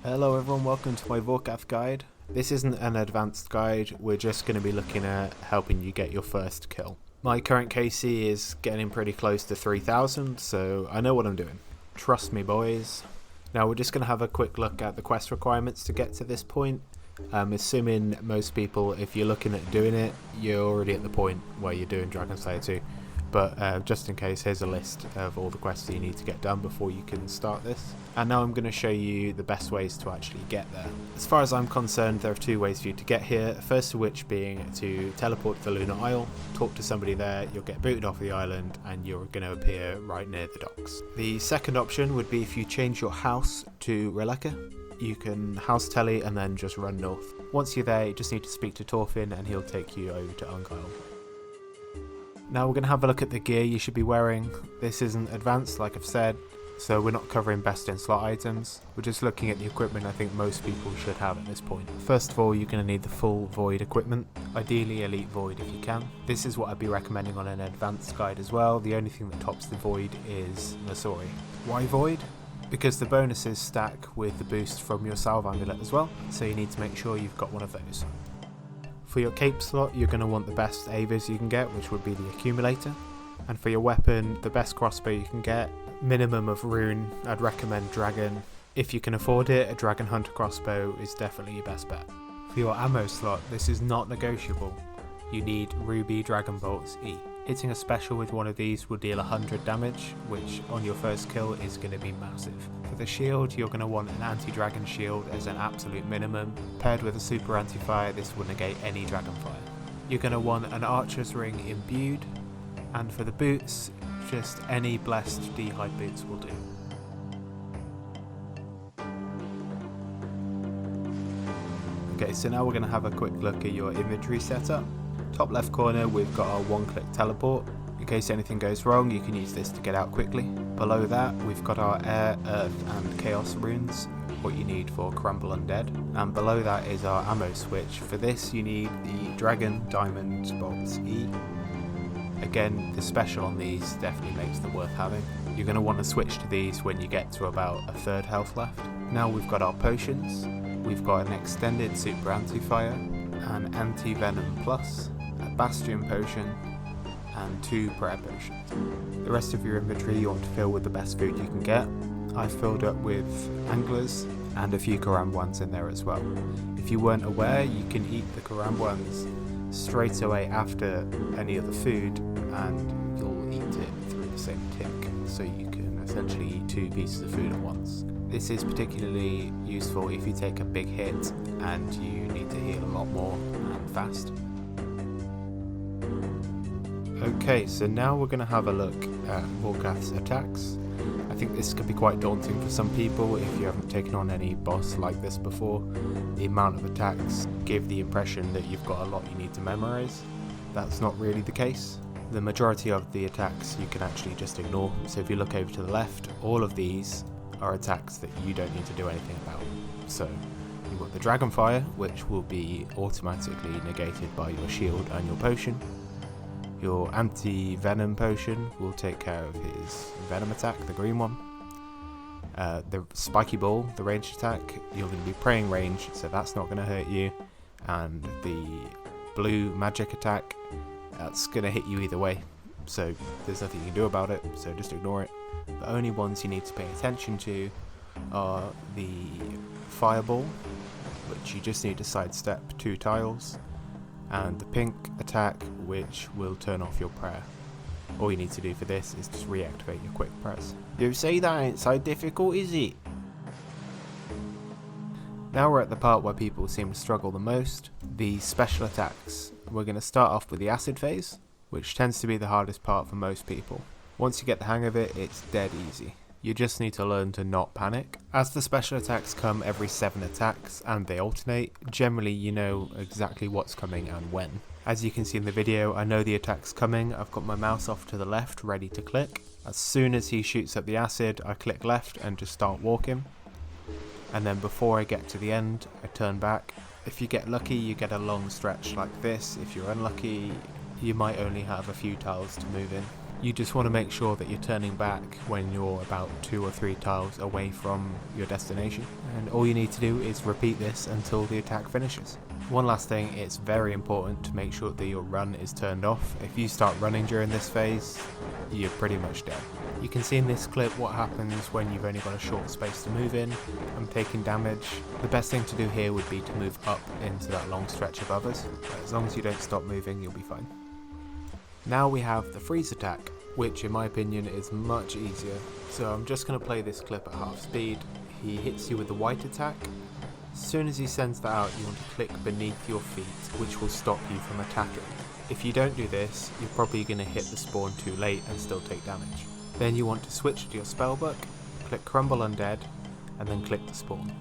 Hello everyone, welcome to my Vorkath guide. This isn't an advanced guide, we're just going to be looking at helping you get your first kill. My current KC is getting pretty close to 3000, so I know what I'm doing. Trust me boys. Now we're just going to have a quick look at the quest requirements to get to this point. Assuming most people, if you're looking at doing it, you're already at the point where you're doing Dragon Slayer 2. But just in case, here's a list of all the quests that you need to get done before you can start this. And now I'm going to show you the best ways to actually get there. As far as I'm concerned, there are two ways for you to get here. First of which being to teleport to the Lunar Isle, talk to somebody there, you'll get booted off the island and you're going to appear right near the docks. The second option would be if you change your house to Releka. You can house tele and then just run north. Once you're there, you just need to speak to Torfin and he'll take you over to Ungile. Now we're going to have a look at the gear you should be wearing. This isn't advanced like I've said, so we're not covering best in slot items. We're just looking at the equipment I think most people should have at this point. First of all, you're going to need the full Void equipment, ideally Elite Void if you can. This is what I'd be recommending on an advanced guide as well. The only thing that tops the Void is Nasori. Why Void? Because the bonuses stack with the boost from your Salve Amulet as well, so you need to make sure you've got one of those. For your cape slot, you're going to want the best Avis you can get, which would be the Accumulator. And for your weapon, the best crossbow you can get, minimum of Rune, I'd recommend Dragon. If you can afford it, a Dragon Hunter crossbow is definitely your best bet. For your ammo slot, this is not negotiable. You need Ruby Dragon Bolts E. Hitting a special with one of these will deal 100 damage, which on your first kill is going to be massive. For the shield, you're going to want an anti-dragon shield as an absolute minimum. Paired with a super anti-fire, this will negate any dragon fire. You're going to want an archer's ring imbued, and for the boots, just any blessed D-hide boots will do. Okay, so now we're going to have a quick look at your inventory setup. Top left corner, we've got our one-click teleport. In case anything goes wrong, you can use this to get out quickly. Below that, we've got our air, earth and chaos runes, what you need for Crumble Undead. And below that is our ammo switch. For this, you need the Dragon Diamond Bolts E. Again, the special on these definitely makes them worth having. You're going to want to switch to these when you get to about a third health left. Now we've got our potions. We've got an extended super anti-fire, an anti-venom plus, a bastion potion, and 2 prayer potions. The rest of your inventory you want to fill with the best food you can get. I've filled up with anglers and a few karambwans in there as well. If you weren't aware, you can eat the karambwans straight away after any of the food and you'll eat it through the same tick, so you can essentially eat 2 pieces of food at once. This is particularly useful if you take a big hit and you need to heal a lot more and fast. Okay, so now we're going to have a look at Vorkath's attacks. I think this could be quite daunting for some people if you haven't taken on any boss like this before. The amount of attacks give the impression that you've got a lot you need to memorize. That's not really the case. The majority of the attacks you can actually just ignore. So if you look over to the left, all of these are attacks that you don't need to do anything about. So you've got the Dragonfire, which will be automatically negated by your shield and your potion. Your anti-venom potion will take care of his venom attack, the green one. The spiky ball, the ranged attack, you're going to be praying range, so that's not going to hurt you. And the blue magic attack, that's going to hit you either way, so there's nothing you can do about it, so just ignore it. The only ones you need to pay attention to are the fireball, which you just need to sidestep 2 tiles, and the pink attack, which will turn off your prayer. All you need to do for this is just reactivate your quick press. You say that ain't so difficult, is it? Now we're at the part where people seem to struggle the most, the special attacks. We're going to start off with the acid phase, which tends to be the hardest part for most people. Once you get the hang of it, it's dead easy. You just need to learn to not panic. As the special attacks come every 7 attacks and they alternate, generally you know exactly what's coming and when. As you can see in the video, I know the attack's coming. I've got my mouse off to the left ready to click. As soon as he shoots up the acid, I click left and just start walking. And then before I get to the end, I turn back. If you get lucky, you get a long stretch like this. If you're unlucky, you might only have a few tiles to move in. You just want to make sure that you're turning back when you're about 2 or 3 tiles away from your destination, and all you need to do is repeat this until the attack finishes. One last thing, it's very important to make sure that your run is turned off. If you start running during this phase, you're pretty much dead. You can see in this clip what happens when you've only got a short space to move in and taking damage. The best thing to do here would be to move up into that long stretch above us. As long as you don't stop moving, you'll be fine. Now we have the freeze attack, which in my opinion is much easier. So I'm just going to play this clip at half speed. He hits you with the white attack. As soon as he sends that out, you want to click beneath your feet, which will stop you from attacking. If you don't do this, you're probably going to hit the spawn too late and still take damage. Then you want to switch to your spellbook, click Crumble Undead, and then click the spawn.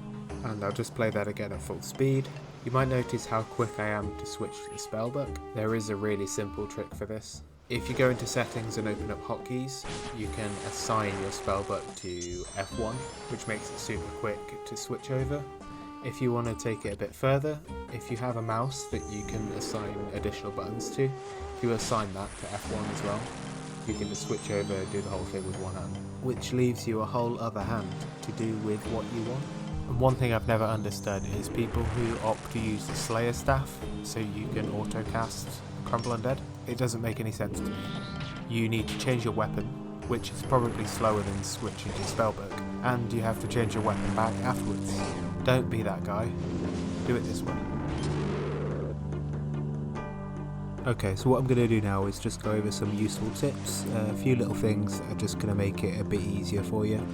And I'll just play that again at full speed. You might notice how quick I am to switch to the spellbook. There is a really simple trick for this. If you go into settings and open up hotkeys, you can assign your spellbook to F1, which makes it super quick to switch over. If you want to take it a bit further, if you have a mouse that you can assign additional buttons to, if you assign that to F1 as well, you can just switch over and do the whole thing with one hand, which leaves you a whole other hand to do with what you want. And one thing I've never understood is people who opt to use the Slayer staff so you can auto-cast Crumble Undead. It doesn't make any sense to me. You need to change your weapon, which is probably slower than switching to spellbook, and you have to change your weapon back afterwards. Don't be that guy. Do it this way. Okay, so what I'm going to do now is just go over some useful tips, a few little things that are just going to make it a bit easier for you.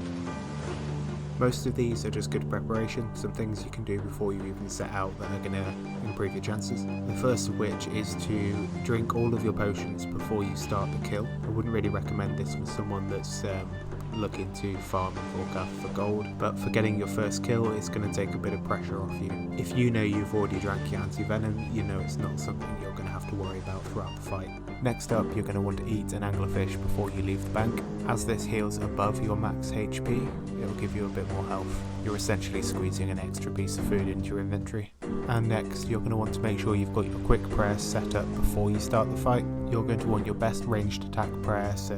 Most of these are just good preparation, some things you can do before you even set out that are going to improve your chances. The first of which is to drink all of your potions before you start the kill. I wouldn't really recommend this with someone that's looking to farm in Vorkath for gold, but for getting your first kill it's going to take a bit of pressure off you. If you know you've already drank your anti-venom, you know it's not something you're going to have to worry about throughout the fight. Next up, you're going to want to eat an anglerfish before you leave the bank. As this heals above your max HP, it'll give you a bit more health. You're essentially squeezing an extra piece of food into your inventory. And next, you're going to want to make sure you've got your quick prayer set up before you start the fight. You're going to want your best ranged attack prayer, so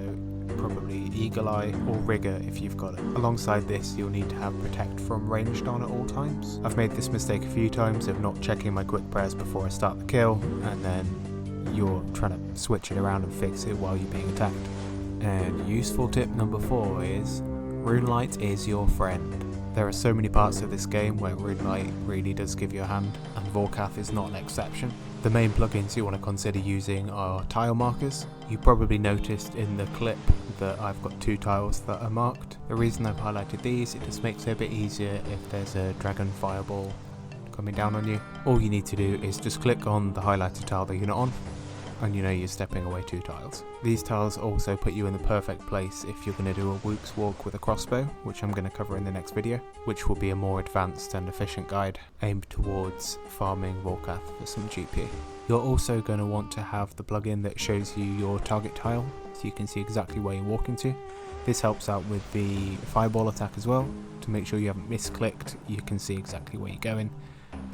probably Eagle Eye or Rigor if you've got it. Alongside this, you'll need to have Protect from ranged on at all times. I've made this mistake a few times of not checking my quick prayers before I start the kill, and then you're trying to switch it around and fix it while you're being attacked. And useful tip number 4 is Runelight is your friend. There are so many parts of this game where Runelight really does give you a hand, and Vorkath is not an exception. The main plugins you want to consider using are tile markers. You probably noticed in the clip that I've got 2 tiles that are marked. The reason I've highlighted these, it just makes it a bit easier if there's a dragon fireball coming down on you. All you need to do is just click on the highlighted tile that you're not on, and you know you're stepping away 2 tiles. These tiles also put you in the perfect place if you're going to do a Wook's Walk with a crossbow, which I'm going to cover in the next video, which will be a more advanced and efficient guide aimed towards farming Vorkath for some GP. You're also going to want to have the plugin that shows you your target tile, so you can see exactly where you're walking to. This helps out with the fireball attack as well. To make sure you haven't misclicked, you can see exactly where you're going,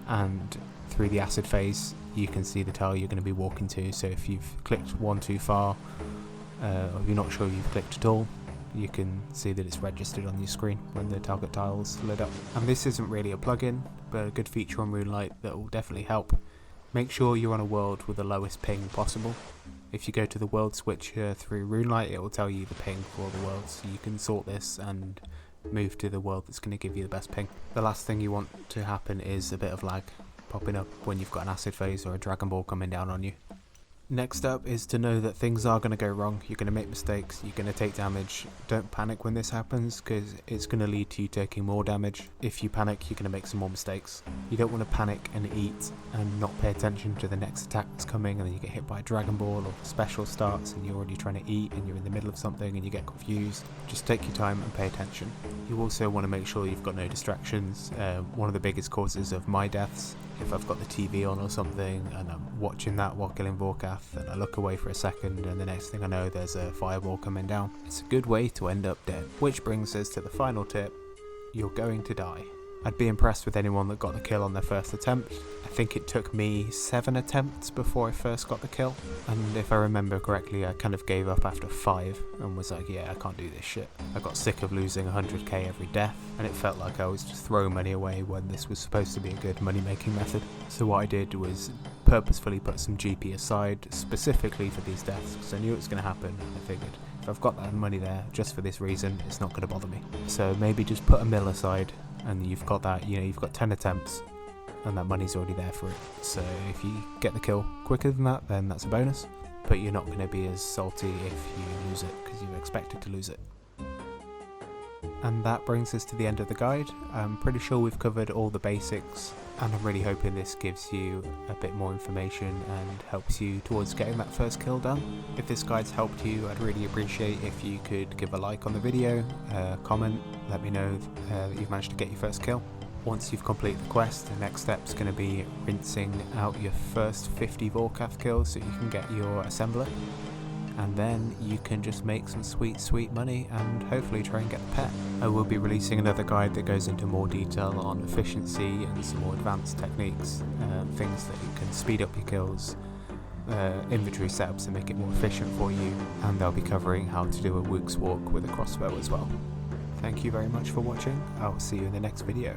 and through the acid phase you can see the tile you're going to be walking to, so if you've clicked one too far, or you're not sure you've clicked at all, you can see that it's registered on your screen when the target tile's lit up. And this isn't really a plugin, but a good feature on Runelight that will definitely help. Make sure you're on a world with the lowest ping possible. If you go to the world switcher through Runelight, it will tell you the ping for all the worlds, so you can sort this and move to the world that's going to give you the best ping. The last thing you want to happen is a bit of lag popping up when you've got an acid phase or a dragon ball coming down on you. Next up is to know that things are going to go wrong. You're going to make mistakes, you're going to take damage. Don't panic when this happens, because it's going to lead to you taking more damage. If you panic, you're going to make some more mistakes. You don't want to panic and eat and not pay attention to the next attack that's coming, and then you get hit by a dragon ball or the special starts and you're already trying to eat and you're in the middle of something and you get confused. Just take your time and pay attention. You also want to make sure you've got no distractions. One of the biggest causes of my deaths, if I've got the TV on or something and I'm watching that while killing Vorkath and I look away for a second and the next thing I know there's a fireball coming down. It's a good way to end up dead. Which brings us to the final tip: you're going to die. I'd be impressed with anyone that got the kill on their first attempt. I think it took me 7 attempts before I first got the kill, and if I remember correctly I kind of gave up after 5 and was like, yeah, I can't do this shit. I got sick of losing 100k every death, and it felt like I was just throwing money away when this was supposed to be a good money making method. So what I did was purposefully put some GP aside specifically for these deaths, because I knew it was going to happen. I figured if I've got that money there just for this reason, it's not going to bother me. So maybe just put a mil aside, and you've got that, you've got 10 attempts and that money's already there for it. So if you get the kill quicker than that, then that's a bonus, but you're not going to be as salty if you lose it because you expected to lose it. And that brings us to the end of the guide. I'm pretty sure we've covered all the basics, and I'm really hoping this gives you a bit more information and helps you towards getting that first kill done. If this guide's helped you, I'd really appreciate if you could give a like on the video, comment, let me know that you've managed to get your first kill. Once you've completed the quest, the next step's going to be rinsing out your first 50 Vorkath kills so you can get your assembler, and then you can just make some sweet money and hopefully try and get the pet. I will be releasing another guide that goes into more detail on efficiency and some more advanced techniques, things that you can speed up your kills, inventory setups to make it more efficient for you, and they'll be covering how to do a Wook's walk with a crossbow as well. Thank you very much for watching. I'll see you in the next video.